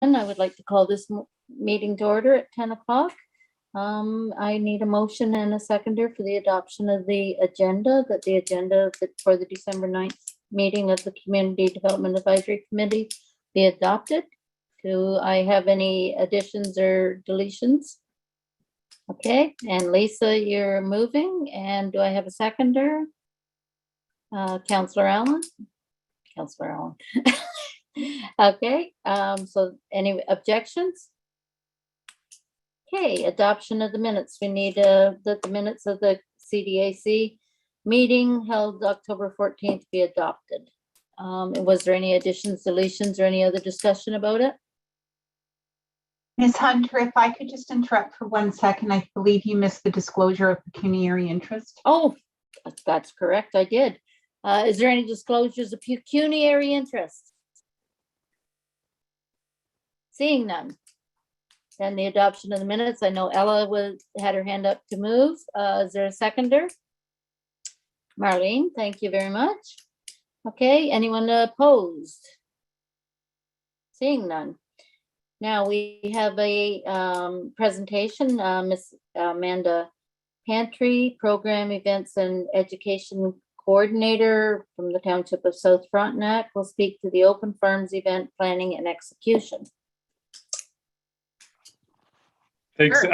I would like to call this meeting to order at 10 o'clock. I need a motion and a seconder for the adoption of the agenda, that the agenda for the December 9th meeting of the Community Development Advisory Committee be adopted. Do I have any additions or deletions? Okay, and Lisa, you're moving, and do I have a seconder? Councillor Allen? Councillor Allen. Okay, so any objections? Okay, adoption of the minutes. We need that the minutes of the CDAC meeting held October 14th be adopted. Was there any additions, deletions, or any other discussion about it? Ms. Hunter, if I could just interrupt for 1 second, I believe you missed the disclosure of pecuniary interest. Oh, that's correct, I did. Is there any disclosures of pecuniary interest? Seeing none. Then the adoption of the minutes. I know Ella had her hand up to move. Is there a seconder? Marlene, thank you very much. Okay, anyone opposed? Seeing none. Now we have a presentation, Ms. Amanda Pantry, Program Events and Education Coordinator from the Township of South Frontenac, will speak to the Open Farms event planning and execution. Thanks. Sure,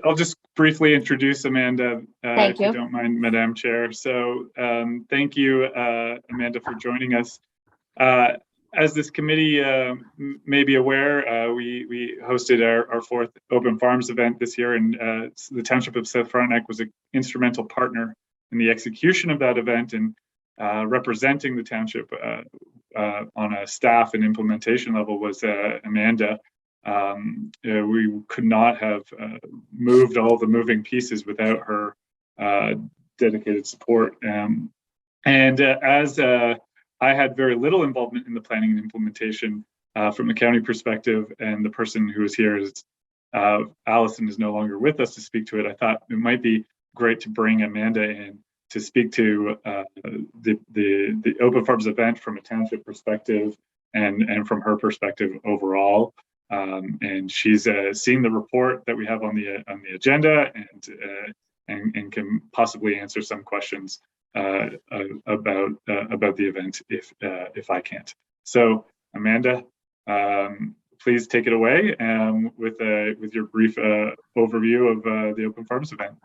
I'll just briefly introduce Amanda, if you don't mind, Madam Chair. So thank you, Amanda, for joining us. As this committee may be aware, we hosted our fourth Open Farms event this year, and the Township of South Frontenac was an instrumental partner in the execution of that event, and representing the township on a staff and implementation level was Amanda. We could not have moved all the moving pieces without her dedicated support. As I had very little involvement in the planning and implementation from a county perspective, and the person who is here is Allison is no longer with us to speak to it. I thought it might be great to bring Amanda in to speak to the Open Farms event from a township perspective and from her perspective overall. And she's seen the report that we have on the agenda, and can possibly answer some questions about the event if I can't. So Amanda, please take it away with your brief overview of the Open Farms event.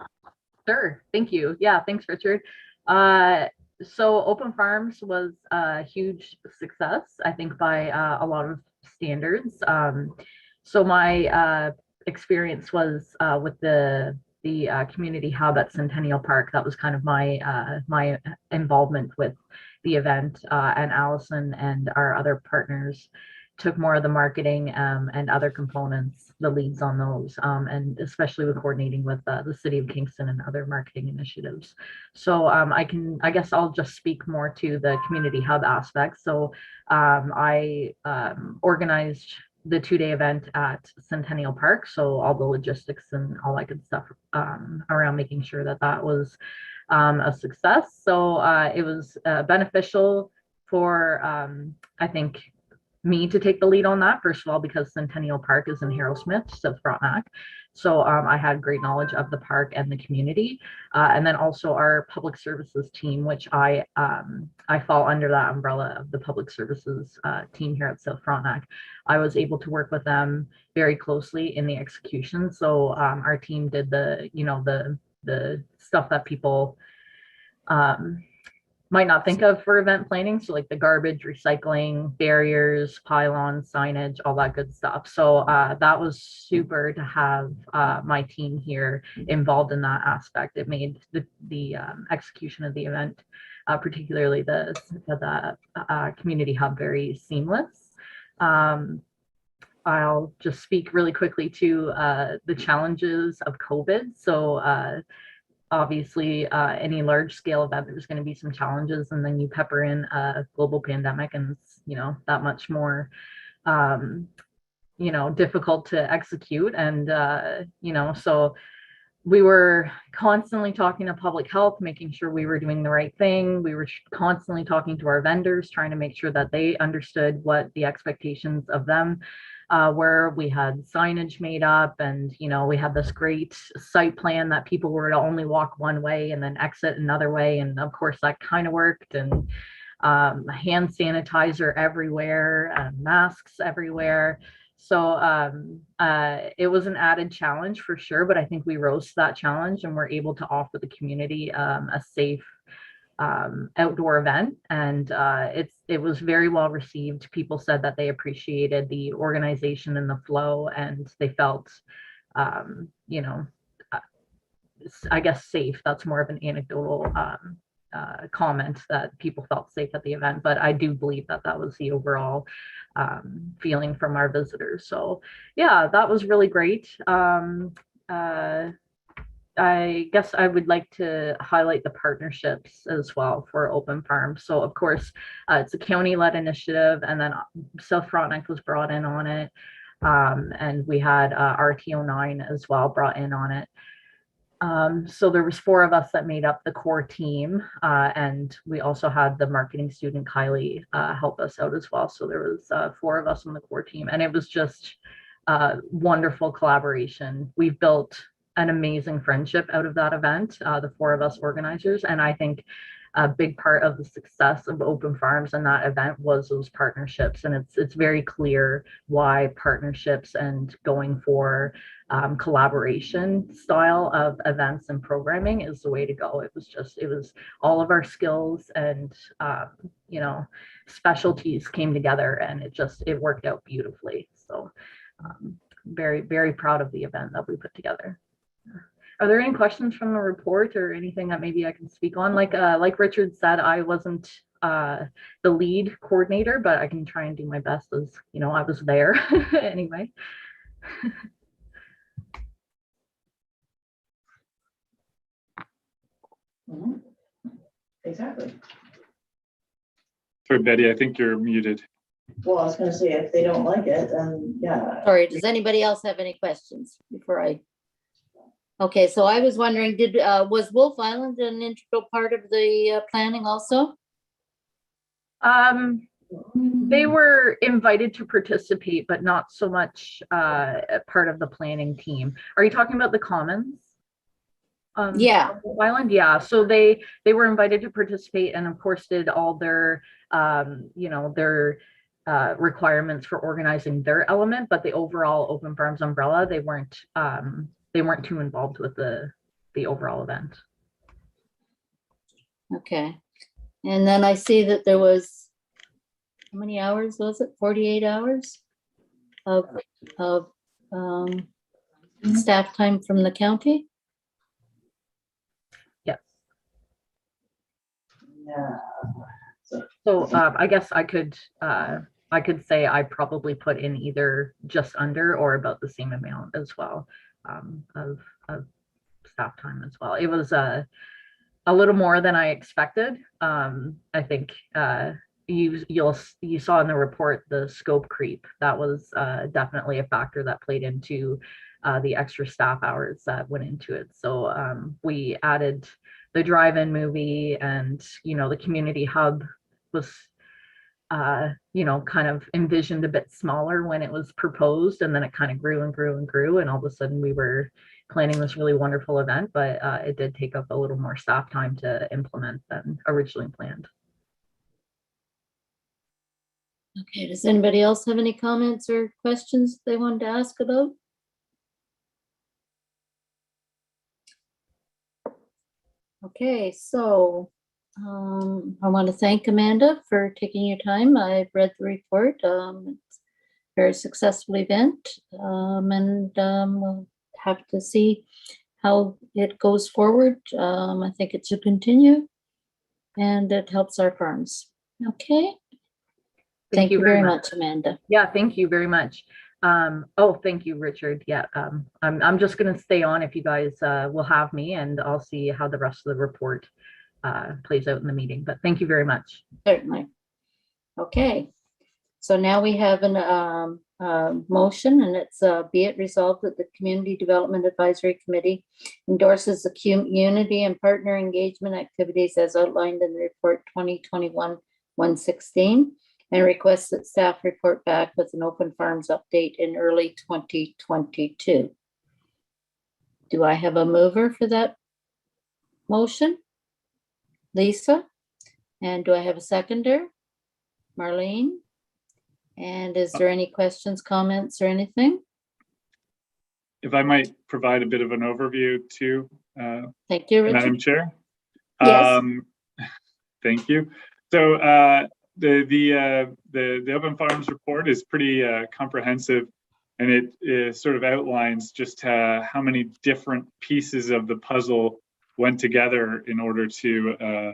Sure, thank you. Yeah, thanks, Richard. So Open Farms was a huge success, I think, by a lot of standards. So my experience was with the community hub at Centennial Park. That was kind of my my involvement with the event, and Allison and our other partners took more of the marketing and other components, the leads on those, and especially with coordinating with the City of Kingston and other marketing initiatives. So I guess I'll just speak more to the community hub aspect. So I organized the 2-day event at Centennial Park. So all the logistics and all that good stuff around making sure that that was a success. So it was beneficial for, I think, me to take the lead on that, first of all, because Centennial Park is in Harrowsmith, South Frontenac. So I had great knowledge of the park and the community. And then also our public services team, which I fall under that umbrella of the public services team here at South Frontenac. I was able to work with them very closely in the execution. So our team did the stuff that people might not think of for event planning. So like the garbage, recycling, barriers, pylons, signage, all that good stuff. So that was super to have my team here involved in that aspect. It made the execution of the event, particularly the community hub, very seamless. I'll just speak really quickly to the challenges of COVID. So obviously any large scale event, there's going to be some challenges, and then you pepper in a global pandemic, and it's, that much more difficult to execute. And so we were constantly talking to public health, making sure we were doing the right thing. We were constantly talking to our vendors, trying to make sure that they understood what the expectations of them where we had signage made up, and we had this great site plan that people were to only walk one way and then exit another way, and of course that kind of worked. And hand sanitizer everywhere, masks everywhere. So it was an added challenge for sure, but I think we rose to that challenge and were able to offer the community a safe outdoor event. And it was very well received. People said that they appreciated the organization and the flow, and they felt, I guess safe. That's more of an anecdotal comment, that people felt safe at the event, but I do believe that that was the overall feeling from our visitors. So yeah, that was really great. I guess I would like to highlight the partnerships as well for Open Farm. So of course, it's a county-led initiative, and then South Frontenac was brought in on it, and we had RTO9 as well brought in on it. So there was 4 of us that made up the core team, and we also had the marketing student Kylie help us out as well. So there was 4 of us on the core team, and it was just wonderful collaboration. We've built an amazing friendship out of that event, the 4 of us organizers, and I think a big part of the success of Open Farms and that event was those partnerships. And it's very clear why partnerships and going for collaboration style of events and programming is the way to go. It was all of our skills and specialties came together, and it worked out beautifully. So very, very proud of the event that we put together. Are there any questions from the report or anything that maybe I can speak on? Like Richard said, I wasn't the lead coordinator, but I can try and do my best, as I was there anyway. Exactly. Sorry, Betty, I think you're muted. Well, I was gonna say, if they don't like it, then yeah. Sorry, does anybody else have any questions before I? Okay, so I was wondering, was Wolf Island an integral part of the planning also? They were invited to participate, but not so much part of the planning team. Are you talking about the Commons? Yeah. Wolf Island, yeah. So they were invited to participate, and of course did all their their requirements for organizing their element, but the overall Open Farms umbrella, they weren't too involved with the overall event. Okay. And then I see that there was, how many hours was it? 48 hours of staff time from the county? Yes. Yeah. So I guess I could say I probably put in either just under or about the same amount as well of staff time as well. It was a little more than I expected. I think you saw in the report the scope creep. That was definitely a factor that played into the extra staff hours that went into it. So we added the drive-in movie, and the community hub was kind of envisioned a bit smaller when it was proposed, and then it kind of grew and grew and grew, and all of a sudden we were planning this really wonderful event, but it did take up a little more staff time to implement than originally planned. Okay, does anybody else have any comments or questions they wanted to ask about? Okay, so I want to thank Amanda for taking your time. I've read the report. It's a very successful event, and we'll have to see how it goes forward. I think it should continue, and it helps our farms. Okay. Thank you very much, Amanda. Yeah, thank you very much. Oh, thank you, Richard. Yeah, I'm just going to stay on if you guys will have me, and I'll see how the rest of the report plays out in the meeting. But thank you very much. Certainly. Okay. So now we have an motion, and it's be it resolved that the Community Development Advisory Committee endorses the community and partner engagement activities as outlined in the report 2021-116, and requests that staff report back with an open farms update in early 2022. Do I have a mover for that motion? Lisa? And do I have a seconder? Marlene? And is there any questions, comments, or anything? If I might provide a bit of an overview too, Thank you, Richard. Madam Chair. Yes. Thank you. So the Open Farms report is pretty comprehensive, and it sort of outlines just how many different pieces of the puzzle went together in order to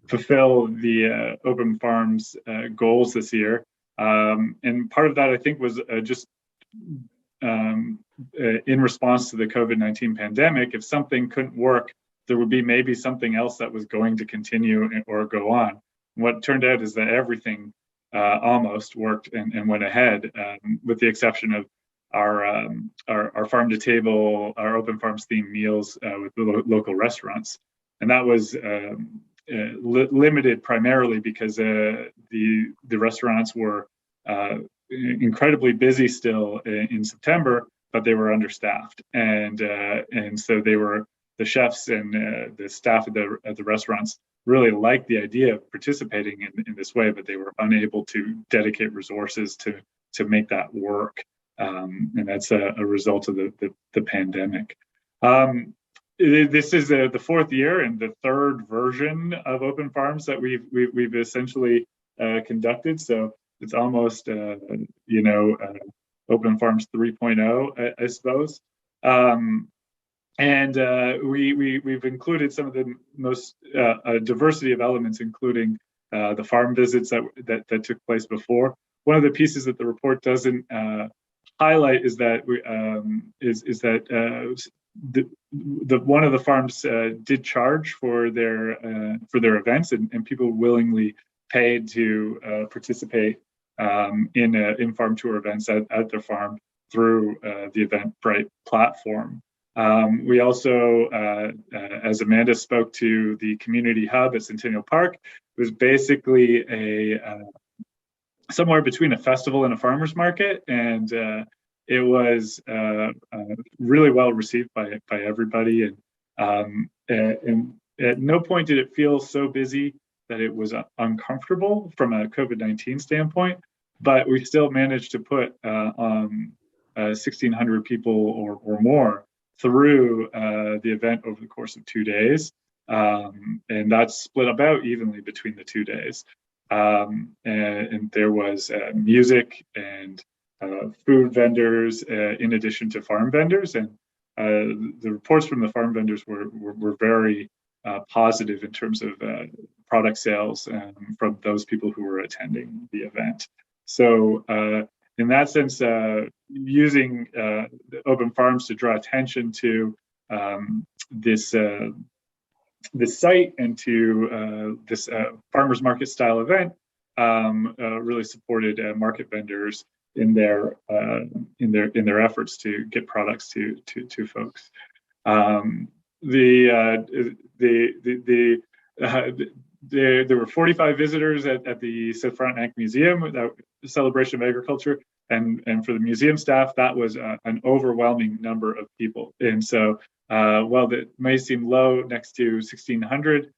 fulfill the Open Farms goals this year. And part of that, I think, was just in response to the COVID-19 pandemic. If something couldn't work, there would be maybe something else that was going to continue or go on. What turned out is that everything almost worked and went ahead, with the exception of our farm to table, our Open Farms themed meals with the local restaurants. And that was limited primarily because the restaurants were incredibly busy still in September, but they were understaffed, and so the chefs and the staff at the restaurants really liked the idea of participating in this way, but they were unable to dedicate resources to make that work, and that's a result of the pandemic. This is the fourth year and the third version of Open Farms that we've essentially conducted. So it's almost Open Farms 3.0, I suppose. And we've included some of the most diversity of elements, including the farm visits that took place before. One of the pieces that the report doesn't highlight is that one of the farms did charge for their events, and people willingly paid to participate in farm tour events at their farm through the Eventbrite platform. We also, as Amanda spoke to, the community hub at Centennial Park, was basically somewhere between a festival and a farmer's market, and it was really well received by everybody. And at no point did it feel so busy that it was uncomfortable from a COVID-19 standpoint, but we still managed to put 1,600 people or more through the event over the course of 2 days. And that's split about evenly between the 2 days. And there was music and food vendors in addition to farm vendors. And the reports from the farm vendors were very positive in terms of product sales from those people who were attending the event. So in that sense, using Open Farms to draw attention to this site and to this farmers market style event really supported market vendors in their efforts to get products to folks. There were 45 visitors at the Frontenac Museum, the celebration of agriculture, and for the museum staff, that was an overwhelming number of people. And so, while that may seem low next to 1,600,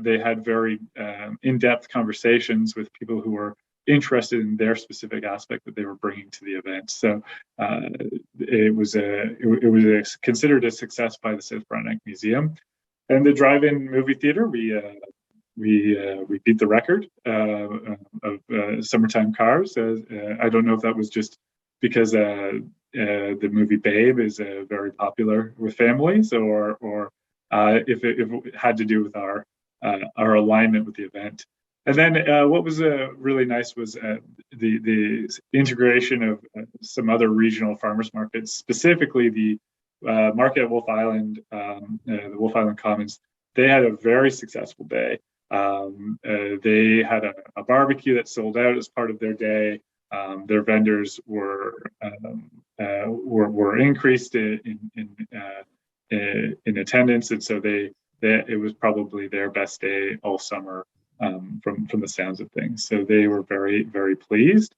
they had very in-depth conversations with people who were interested in their specific aspect that they were bringing to the event. So it was considered a success by the Frontenac Museum. And the drive-in movie theater, we beat the record of summertime cars. I don't know if that was just because the movie Babe is very popular with families, or if it had to do with our alignment with the event. And then what was really nice was the integration of some other regional farmers markets, specifically the market at Wolf Island, the Wolf Island Commons. They had a very successful day. They had a barbecue that sold out as part of their day. Their vendors were increased in attendance, and so it was probably their best day all summer from the sounds of things. So they were very, very pleased.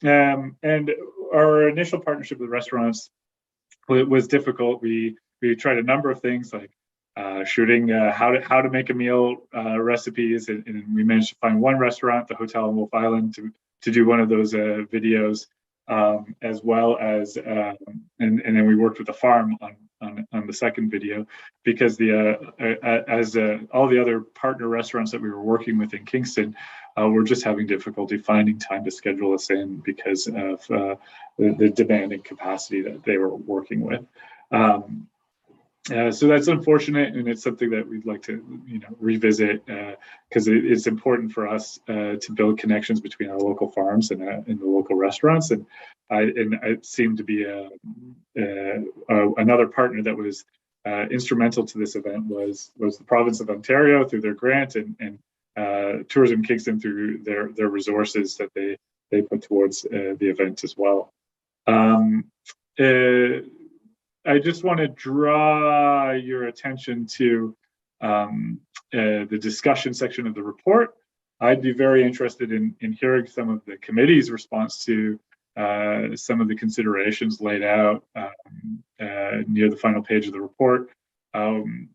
And our initial partnership with restaurants was difficult. We tried a number of things like shooting how to make a meal recipes, and we managed to find one restaurant, the Hotel on Wolf Island, to do one of those videos, as well as and then we worked with the farm on the second video, because all the other partner restaurants that we were working with in Kingston were just having difficulty finding time to schedule us in because of the demanding capacity that they were working with. So that's unfortunate, and it's something that we'd like to, revisit, because it's important for us to build connections between our local farms and the local restaurants. And it seemed to be another partner that was instrumental to this event was the province of Ontario through their grant, and Tourism Kingston through their resources that they put towards the event as well. I just want to draw your attention to the discussion section of the report. I'd be very interested in hearing some of the committee's response to some of the considerations laid out near the final page of the report, in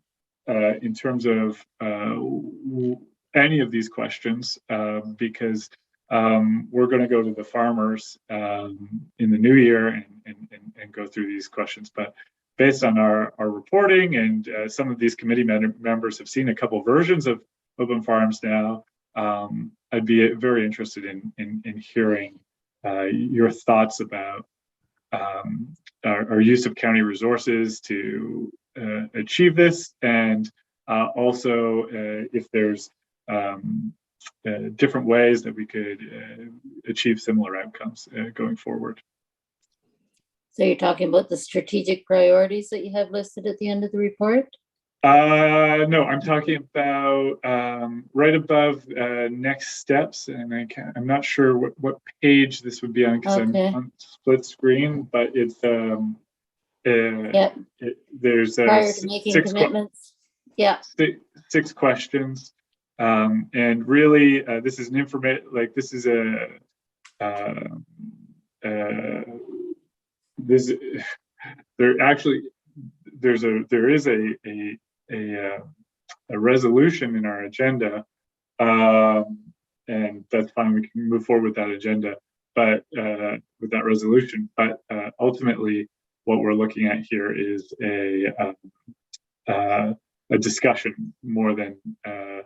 terms of any of these questions, because we're going to go to the farmers in the new year and go through these questions. But based on our reporting, and some of these committee members have seen a couple versions of open farms now, I'd be very interested in hearing your thoughts about our use of county resources to achieve this, and also if there's different ways that we could achieve similar outcomes going forward. So you're talking about the strategic priorities that you have listed at the end of the report? No, I'm talking about right above next steps, and I'm not sure what page this would be on, because I'm on split screen, but it's Yep. There's prior to making commitments. Six questions. And really, this is an this is there is a resolution in our agenda, and that's fine. We can move forward with that agenda, but with that resolution. But ultimately, what we're looking at here is a discussion more than a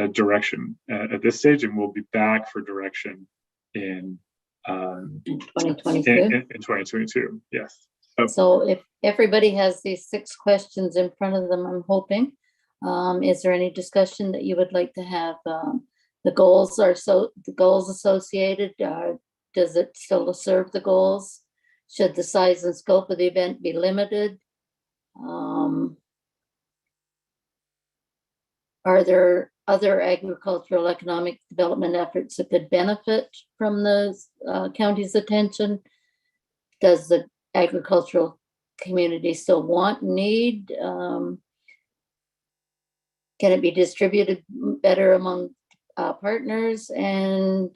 direction at this stage, and we'll be back for direction in 2022. In 2022, yes. So if everybody has these 6 questions in front of them, I'm hoping, is there any discussion that you would like to have? The goals associated, does it still serve the goals? Should the size and scope of the event be limited? Are there other agricultural economic development efforts that could benefit from the county's attention? Does the agricultural community still want and need? Can it be distributed better among partners? And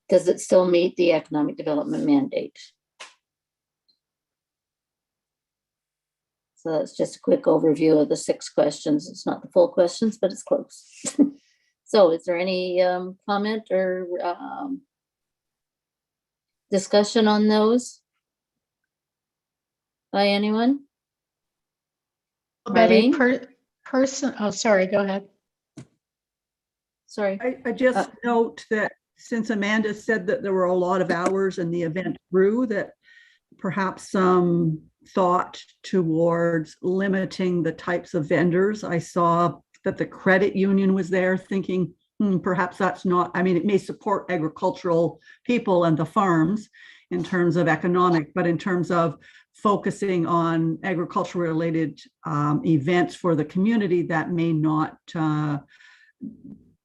does it still meet the economic development mandate? So that's just a quick overview of the 6 questions. It's not the full questions, but it's close. So is there any comment or discussion on those by anyone? Betty, oh, sorry, go ahead. Sorry. I just note that since Amanda said that there were a lot of hours and the event grew, that perhaps some thought towards limiting the types of vendors. I saw that the credit union was there, thinking perhaps that's not, I mean, it may support agricultural people and the farms in terms of economic, but in terms of focusing on agriculture related events for the community, that may not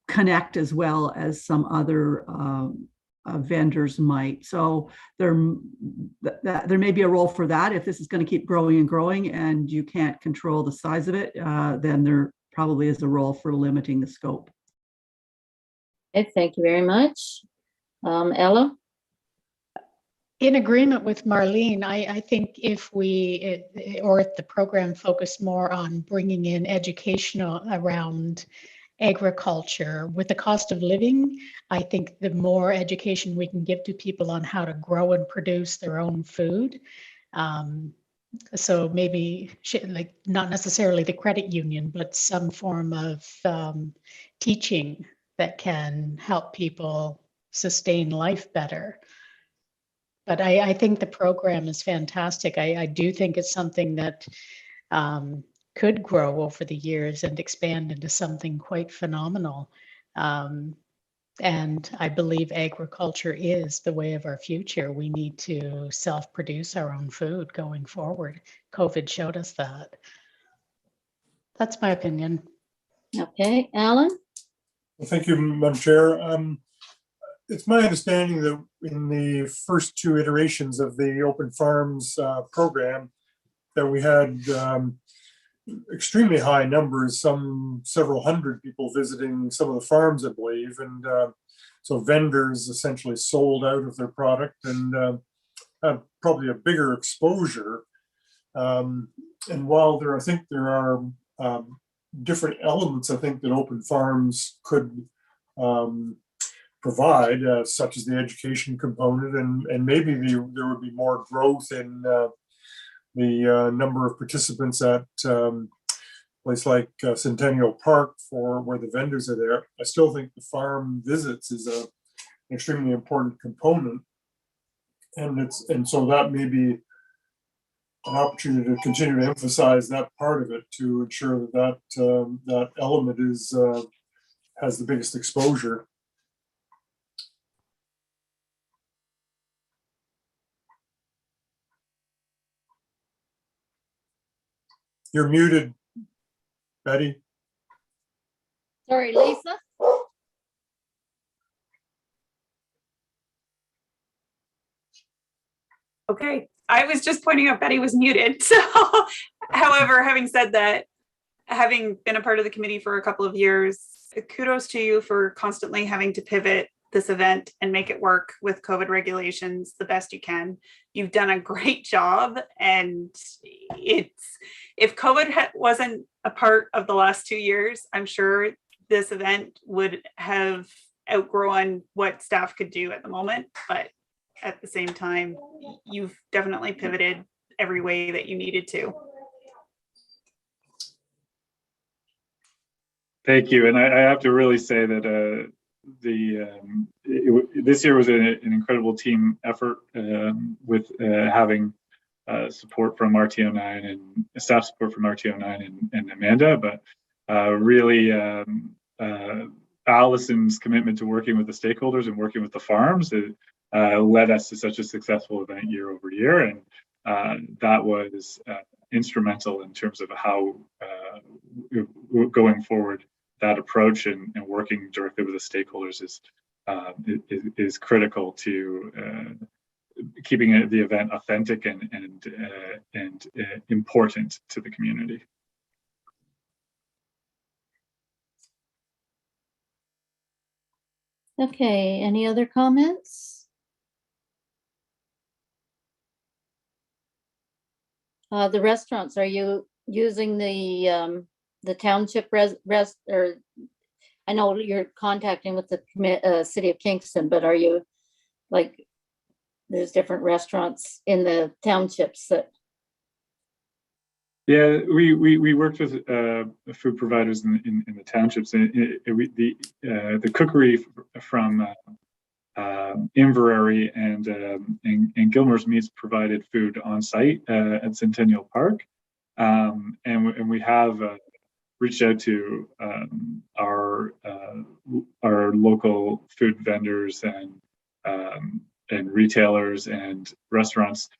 connect as well as some other vendors might. So there may be a role for that. If this is going to keep growing and growing and you can't control the size of it, then there probably is a role for limiting the scope. Okay, thank you very much. Ella? In agreement with Marlene, I think if the program focused more on bringing in educational around agriculture with the cost of living, I think the more education we can give to people on how to grow and produce their own food. So maybe like not necessarily the credit union, but some form of teaching that can help people sustain life better. But I think the program is fantastic. I do think it's something that could grow over the years and expand into something quite phenomenal. And I believe agriculture is the way of our future. We need to self-produce our own food going forward. COVID showed us that. That's my opinion. Okay, Alan? Well, thank you, Madam Chair. It's my understanding that in the first two iterations of the Open Farms program, that we had extremely high numbers, some several hundred people visiting some of the farms, I believe. And so vendors essentially sold out of their product and had probably a bigger exposure. And while I think there are different elements, I think that Open Farms could provide, such as the education component, and maybe there would be more growth in the number of participants at a place like Centennial Park for where the vendors are there. I still think the farm visits is an extremely important component, and so that may be an opportunity to continue to emphasize that part of it to ensure that that element is has the biggest exposure. You're muted, Betty. Sorry, Lisa? Okay, I was just pointing out Betty was muted. So, however, having said that, having been a part of the committee for a couple of years, kudos to you for constantly having to pivot this event and make it work with COVID regulations the best you can. You've done a great job, and if COVID wasn't a part of the last 2 years, I'm sure this event would have outgrown what staff could do at the moment. But at the same time, you've definitely pivoted every way that you needed to. Thank you. And I have to really say that this year was an incredible team effort with having support from RTO9 and staff support from RTO9 and Amanda, but really Allison's commitment to working with the stakeholders and working with the farms led us to such a successful event year over year. And that was instrumental in terms of how going forward, that approach and working directly with the stakeholders is critical to keeping the event authentic and important to the community. Okay, any other comments? The restaurants, are you using the township or I know you're contacting with the city of Kingston, but are you like, there's different restaurants in the townships that? Yeah, we worked with food providers in the townships. The cookery from Inverary and Gilmore's Meats provided food on site at Centennial Park, and we have reached out to our local food vendors and retailers and restaurants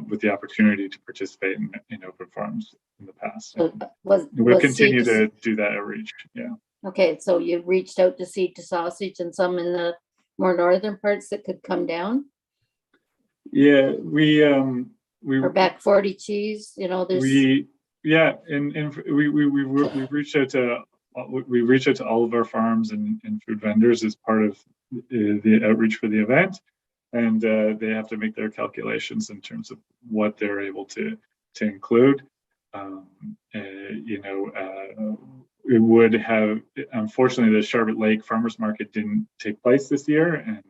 with the opportunity to participate in Open Farms in the past. We'll continue to do that outreach. Yeah. Okay, so you reached out to Seed to Sausage and some in the more northern parts that could come down? Yeah, we or Back 40 Cheese, there's Yeah, and we reached out to all of our farms and food vendors as part of the outreach for the event, and they have to make their calculations in terms of what they're able to include. It would have, unfortunately, the Charlotte Lake Farmers Market didn't take place this year, and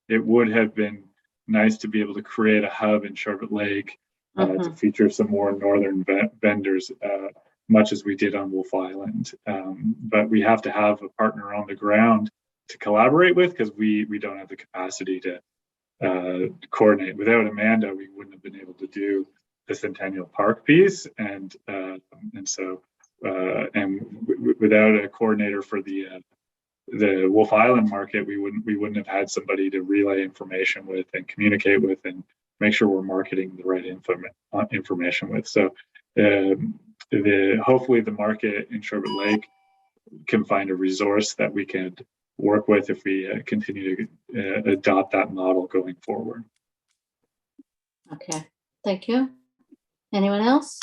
it would have been nice to be able to create a hub in Charlotte Lake to feature some more northern vendors, much as we did on Wolf Island. But we have to have a partner on the ground to collaborate with, because we don't have the capacity to coordinate. Without Amanda, we wouldn't have been able to do the Centennial Park piece, and without a coordinator for the Wolf Island market, we wouldn't have had somebody to relay information with and communicate with and make sure we're marketing the right information with. So hopefully the market in Sherbet Lake can find a resource that we can work with if we continue to adopt that model going forward. Okay, thank you. Anyone else?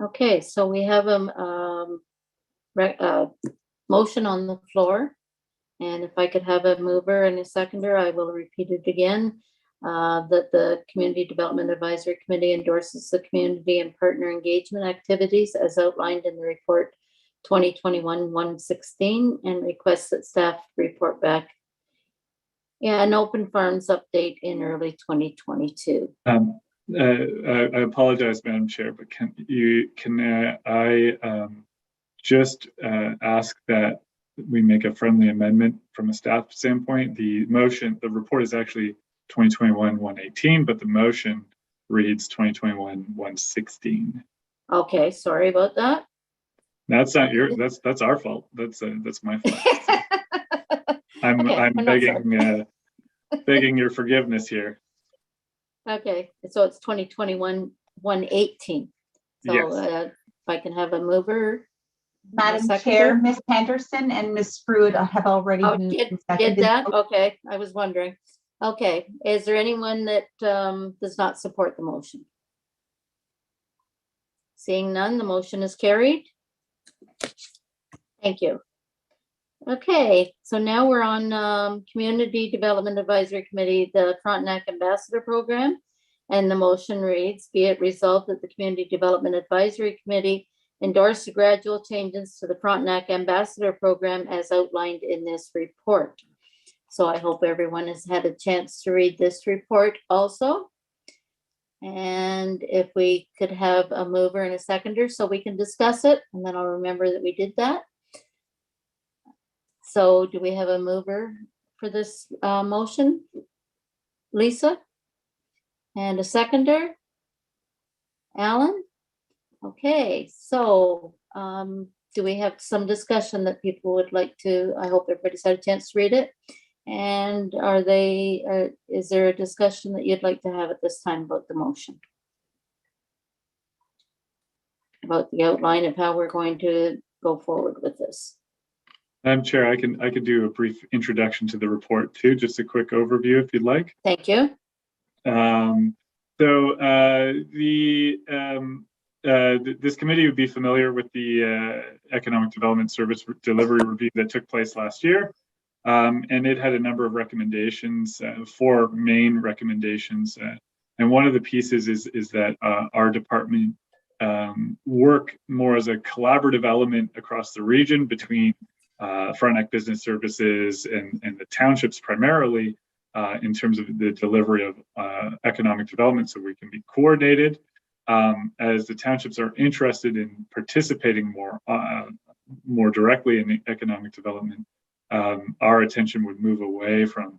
Okay, so we have a motion on the floor. And if I could have a mover and a seconder, I will repeat it again, that the Community Development Advisory Committee endorses the community and partner engagement activities as outlined in the report 2021-116 and requests that staff report back an open farms update in early 2022. I apologize, Madam Chair, but can I just ask that we make a friendly amendment from a staff standpoint? The report is actually 2021-118, but the motion reads 2021-116. Okay, sorry about that. That's not that's our fault. That's my fault. I'm begging your forgiveness here. Okay, so it's 2021-118. So yes. If I can have a mover. Madam Chair, Ms. Henderson and Ms. Spruitt have already did that? Okay, I was wondering. Okay, is there anyone that does not support the motion? Seeing none, the motion is carried. Thank you. Okay, so now we're on Community Development Advisory Committee, the Frontenac Ambassador Program. And the motion reads, be it resolved that the Community Development Advisory Committee endorse the gradual changes to the Frontenac Ambassador Program as outlined in this report. So I hope everyone has had a chance to read this report also. And if we could have a mover and a seconder so we can discuss it, and then I'll remember that we did that. So do we have a mover for this motion? Lisa? And a seconder? Alan? Okay, so do we have some discussion that people would like to? I hope everybody's had a chance to read it. And is there a discussion that you'd like to have at this time about the motion? About the outline of how we're going to go forward with this? Madam Chair, I can do a brief introduction to the report too, just a quick overview if you'd like. Thank you. This committee would be familiar with the Economic Development Service Delivery Review that took place last year. And it had a number of recommendations, 4 main recommendations. And one of the pieces is that our department work more as a collaborative element across the region between Frontenac Business Services and the townships primarily in terms of the delivery of economic development, so we can be coordinated. As the townships are interested in participating more directly in the economic development, our attention would move away from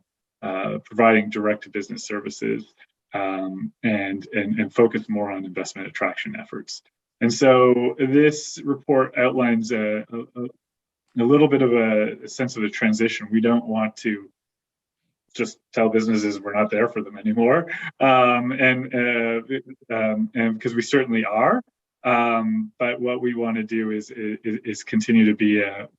providing direct-to-business services and focus more on investment attraction efforts. And so this report outlines a little bit of a sense of a transition. We don't want to just tell businesses we're not there for them anymore, and because we certainly are. But what we want to do is continue to be a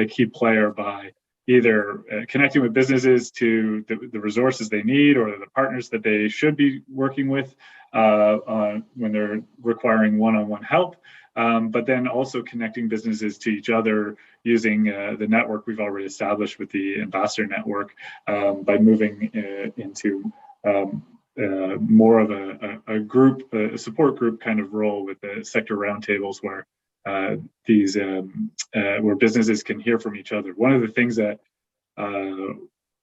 key player by either connecting with businesses to the resources they need or the partners that they should be working with when they're requiring one-on-one help, but then also connecting businesses to each other using the network we've already established with the Ambassador Network by moving into more of a group, a support group kind of role with the sector roundtables where where businesses can hear from each other. One of the things that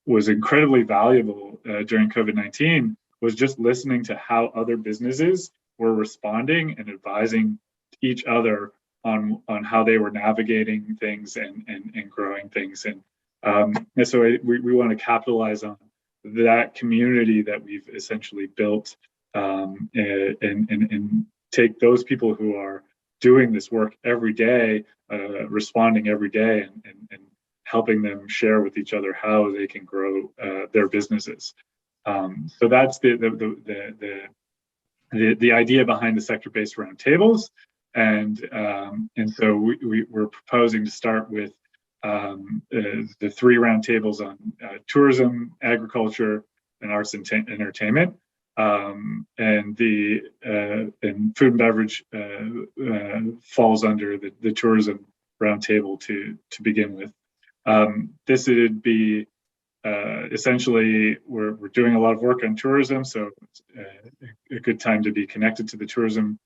was incredibly valuable during COVID-19 was just listening to how other businesses were responding and advising each other on how they were navigating things and growing things. And so we want to capitalize on that community that we've essentially built and take those people who are doing this work every day, responding every day, and helping them share with each other how they can grow their businesses. So that's the idea behind the sector-based roundtables, and so we're proposing to start with the 3 roundtables on tourism, agriculture, and arts and entertainment. And food and beverage falls under the tourism roundtable to begin with. This would be essentially we're doing a lot of work on tourism, so it's a good time to be connected to the tourism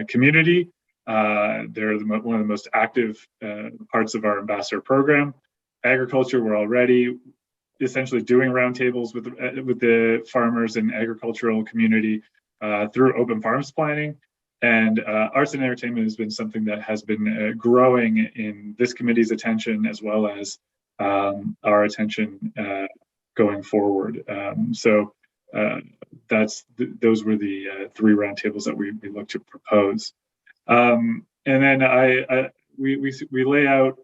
community. They're one of the most active parts of our ambassador program. Agriculture, we're already essentially doing roundtables with the farmers and agricultural community through open farms planning. And arts and entertainment has been something that has been growing in this committee's attention as well as our attention going forward. So those were the 3 roundtables that we look to propose. And then we lay out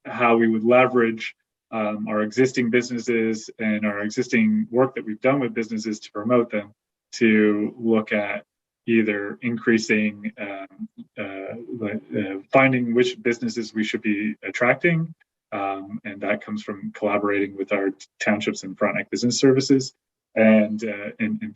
how we would leverage our existing businesses and our existing work that we've done with businesses to promote them, to look at either increasing, finding which businesses we should be attracting, and that comes from collaborating with our townships and Frontenac Business Services, and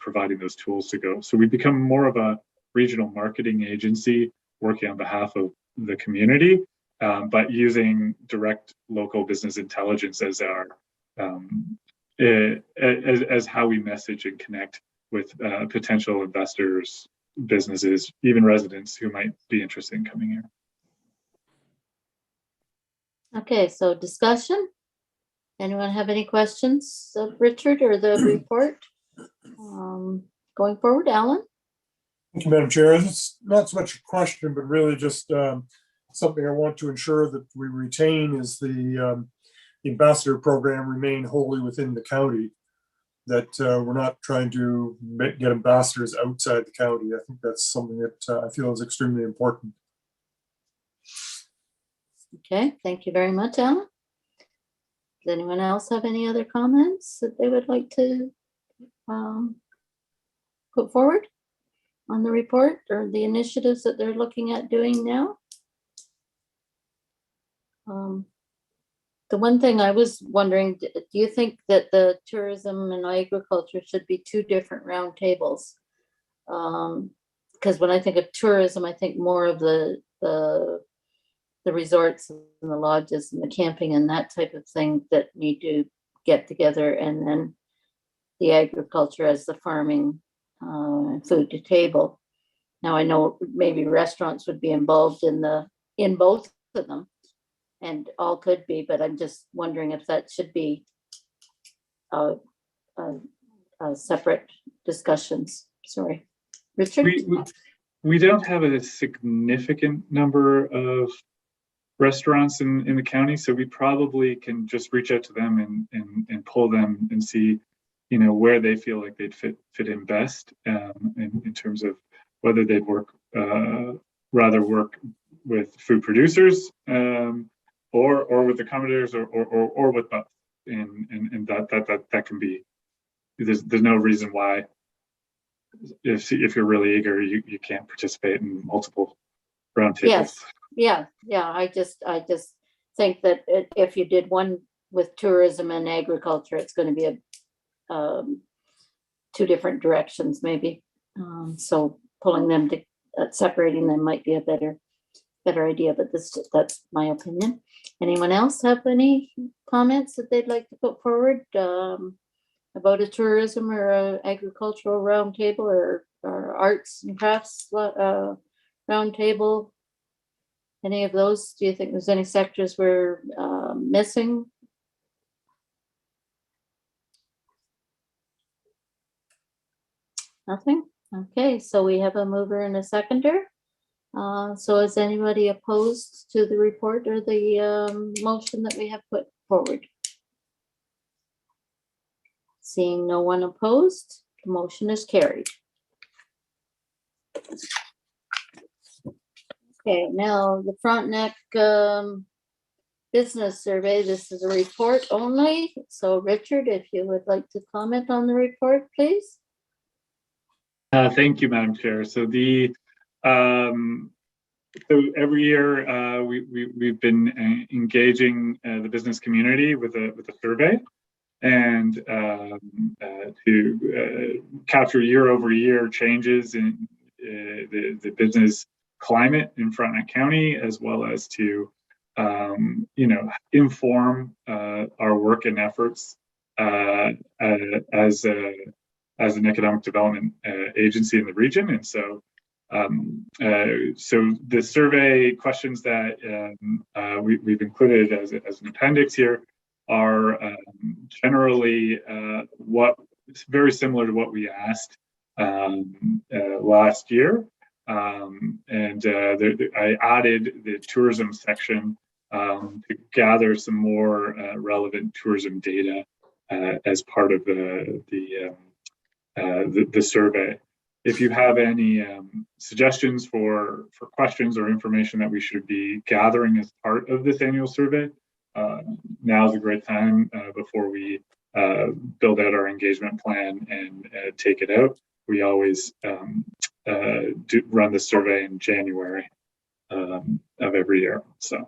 providing those tools to go. So we become more of a regional marketing agency working on behalf of the community, but using direct local business intelligence as our as how we message and connect with potential investors, businesses, even residents who might be interested in coming here. Okay, so discussion. Anyone have any questions of Richard or the report? Going forward, Alan? Thank you, Madam Chair. It's not so much a question, but really just something I want to ensure that we retain is the ambassador program remain wholly within the county, that we're not trying to get ambassadors outside the county. I think that's something that I feel is extremely important. Okay, thank you very much, Alan. Does anyone else have any other comments that they would like to put forward on the report or the initiatives that they're looking at doing now? The one thing I was wondering, do you think that the tourism and agriculture should be 2 different roundtables? Because when I think of tourism, I think more of the resorts and the lodges and the camping and that type of thing that need to get together, and then the agriculture as the farming, food to table. Now I know maybe restaurants would be involved in both of them, and all could be, but I'm just wondering if that should be separate discussions. Sorry, Richard. We don't have a significant number of restaurants in the county, so we probably can just reach out to them and pull them and see, where they feel like they'd fit in best, in terms of whether they'd rather work with food producers, or with accommodators, or with both, and that can be. There's no reason why, if you're really eager, you can't participate in multiple roundtables. Yes. Yeah. I just think that if you did one with tourism and agriculture, it's going to be two different directions maybe. So pulling them to separating them might be a better idea, but that's my opinion. Anyone else have any comments that they'd like to put forward about a tourism or a agricultural roundtable or arts and crafts roundtable? Any of those? Do you think there's any sectors we're missing? Nothing? Okay, so we have a mover and a seconder. So is anybody opposed to the report or the motion that we have put forward? Seeing no one opposed, the motion is carried. Okay, now the Frontenac business survey. This is a report only. So Richard, if you would like to comment on the report, please. Thank you, Madam Chair. So so every year we've been engaging the business community with a survey, and to capture year-over-year changes in the business climate in Frontenac County, as well as to inform our work and efforts as an economic development agency in the region. And so so the survey questions that we've included as an appendix here are generally very similar to what we asked last year. I added the tourism section to gather some more relevant tourism data as part of the survey. If you have any suggestions for questions or information that we should be gathering as part of this annual survey, now is a great time before we build out our engagement plan and take it out. We always run the survey in January of every year. So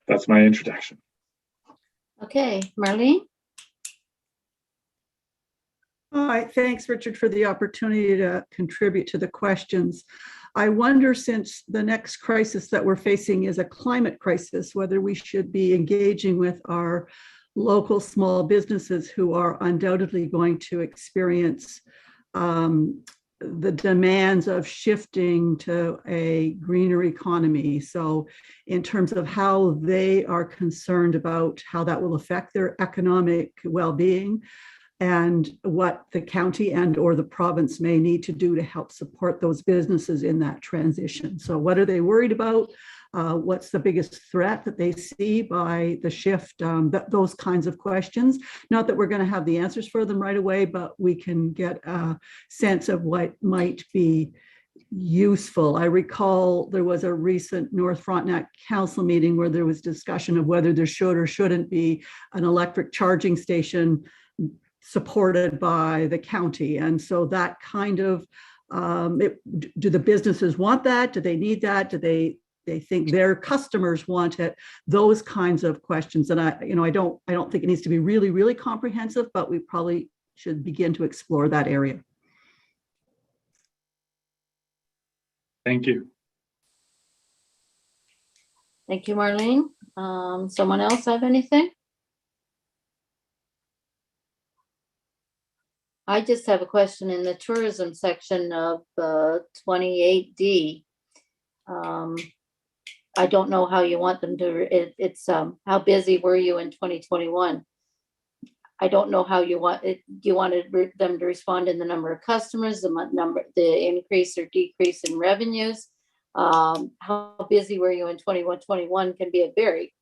that's my introduction. Okay, Marlene? All right, thanks, Richard, for the opportunity to contribute to the questions. I wonder, since the next crisis that we're facing is a climate crisis, whether we should be engaging with our local small businesses who are undoubtedly going to experience the demands of shifting to a greener economy. So in terms of how they are concerned about how that will affect their economic well-being, and what the county and or the province may need to do to help support those businesses in that transition. So what are they worried about? What's the biggest threat that they see by the shift? Those kinds of questions. Not that we're going to have the answers for them right away, but we can get a sense of what might be useful. I recall there was a recent North Frontenac Council meeting where there was discussion of whether there should or shouldn't be an electric charging station supported by the county. And so that kind of, do the businesses want that? Do they need that? Do they think their customers want it? Those kinds of questions. And I don't think it needs to be really, really comprehensive, but we probably should begin to explore that area. Thank you. Thank you, Marlene. Someone else have anything? I just have a question in the tourism section of 28D. I don't know how you want them to, it's how busy were you in 2021? I don't know how you want it. Do you want them to respond in the number of customers, the increase or decrease in revenues? How busy were you in 21 can be a very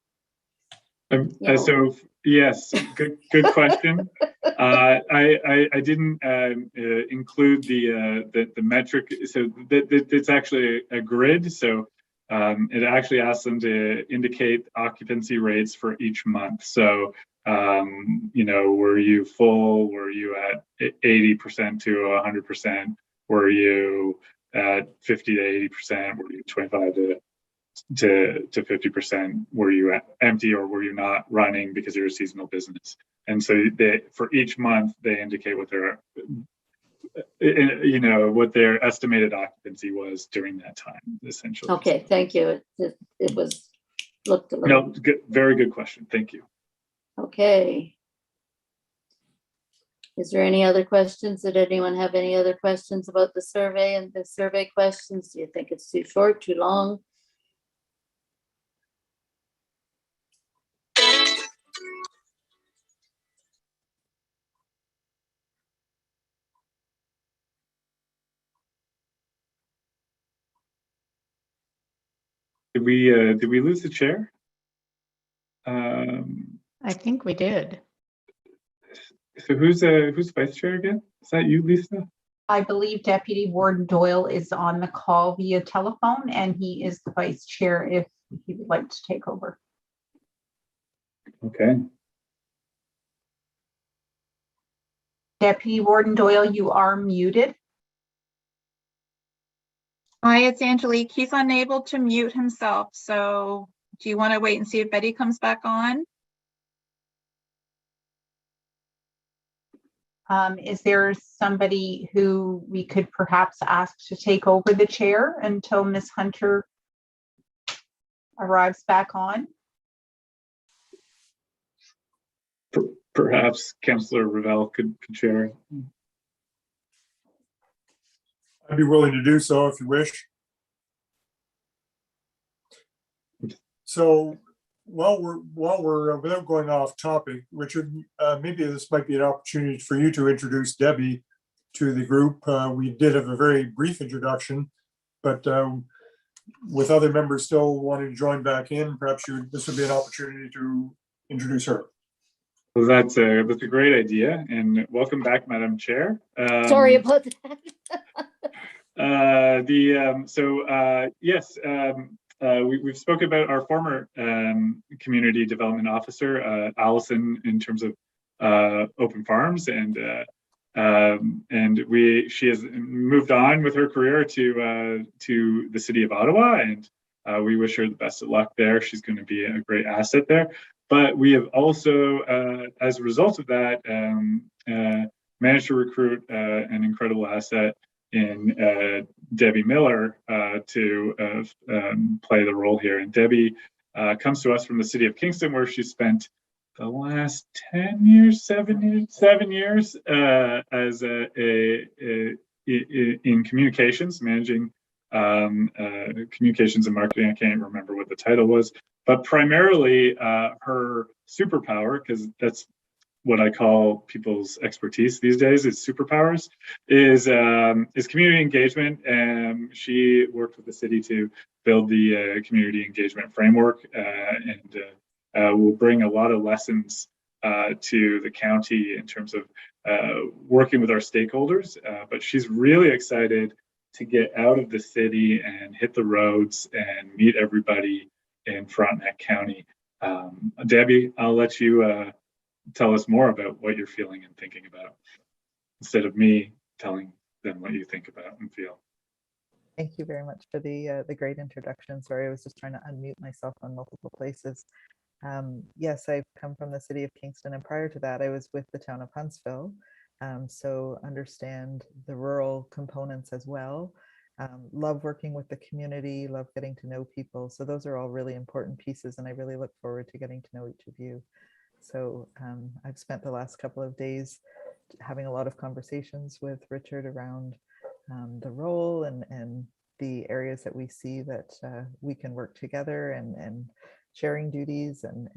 So yes, good question. I didn't include the metric. So it's actually a grid. So it actually asks them to indicate occupancy rates for each month. So were you full? Were you at 80% to 100%? Were you at 50 to 80%? Were you 25 to to 50%. Were you empty or were you not running because you're a seasonal business? And so for each month, they indicate what their what their estimated occupancy was during that time, essentially. Okay, thank you. It was looked a No, little. good, very good question. Thank you. Okay. Is there any other questions? Did anyone have any other questions about the survey and the survey questions? Do you think it's too short, too long? Did we lose the chair? I think we did. So who's vice chair again? Is that you, Lisa? I believe Deputy Warden Doyle is on the call via telephone, and he is the vice chair if he would like to take over. Okay. Deputy Warden Doyle, you are muted. Hi, it's Angelique. He's unable to mute himself. So do you want to wait and see if Betty comes back on? Is there somebody who we could perhaps ask to take over the chair until Ms. Hunter arrives back on? Perhaps Councillor Ravel could chair. I'd be willing to do so if you wish. So while we're without going off topic, Richard, maybe this might be an opportunity for you to introduce Debbie to the group. We did have a very brief introduction, but with other members still wanting to join back in, perhaps this would be an opportunity to introduce her. Well, that's a great idea, and welcome back, Madam Chair. Sorry about that. Yes, we've spoken about our former community development officer, Allison, in terms of open farms, and she has moved on with her career to the city of Ottawa, and we wish her the best of luck there. She's going to be a great asset there. But we have also, as a result of that, managed to recruit an incredible asset in Debbie Miller to play the role here. And Debbie comes to us from the city of Kingston, where she spent the last 7 years as in communications, managing communications and marketing. I can't remember what the title was, but primarily her superpower, because that's what I call people's expertise these days, is superpowers, is community engagement. And she worked with the city to build the community engagement framework, and will bring a lot of lessons to the county in terms of working with our stakeholders. But she's really excited to get out of the city and hit the roads and meet everybody in Frontenac County. Debbie, I'll let you tell us more about what you're feeling and thinking about, instead of me telling them what you think about and feel. Thank you very much for the great introduction. Sorry, I was just trying to unmute myself on multiple places. Yes, I've come from the city of Kingston, and prior to that, I was with the town of Huntsville. So understand the rural components as well. Love working with the community, love getting to know people. So those are all really important pieces, and I really look forward to getting to know each of you. So I've spent the last couple of days having a lot of conversations with Richard around the role and the areas that we see that we can work together, and sharing duties and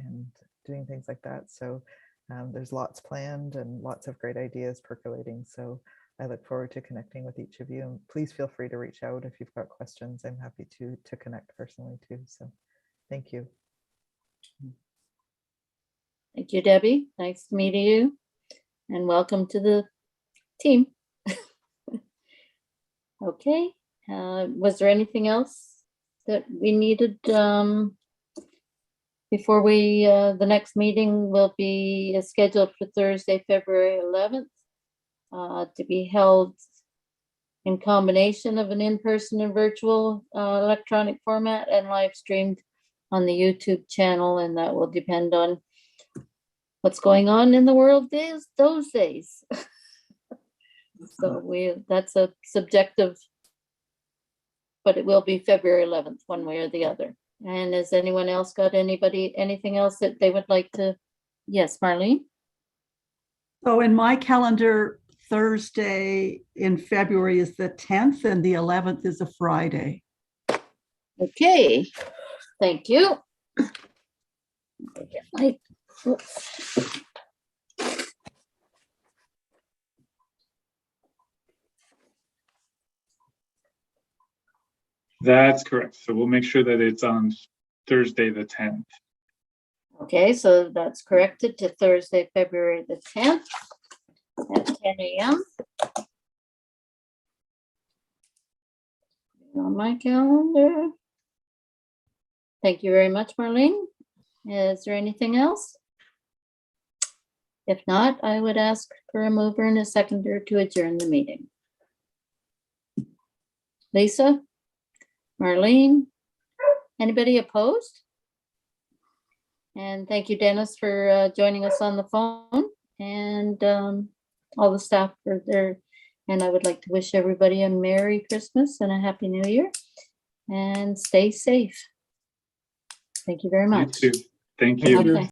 doing things like that. So there's lots planned and lots of great ideas percolating. So I look forward to connecting with each of you. And please feel free to reach out if you've got questions. I'm happy to connect personally too. So thank you. Thank you, Debbie. Nice to meet you, and welcome to the team. Okay, was there anything else that we needed before we, the next meeting will be scheduled for Thursday, February 11th, to be held in combination of an in-person and virtual electronic format and live streamed on the YouTube channel, and that will depend on what's going on in the world those days. So that's a subjective, but it will be February 11th, one way or the other. And has anyone else got anything else that they would like to? Yes, Marlene? So in my calendar, Thursday in February is the 10th and the 11th is a Friday. Okay, thank you. Oops. That's correct. So we'll make sure that it's on Thursday, the 10th. Okay, so that's corrected to Thursday, February the 10th at 10 a.m. On my calendar. Thank you very much, Marlene. Is there anything else? If not, I would ask for a mover and a seconder to adjourn the meeting. Lisa? Marlene? Anybody opposed? And thank you, Dennis, for joining us on the phone, and all the staff for their, and I would like to wish everybody a Merry Christmas and a Happy New Year, and stay safe. Thank you very much. You too. Thank you. Okay.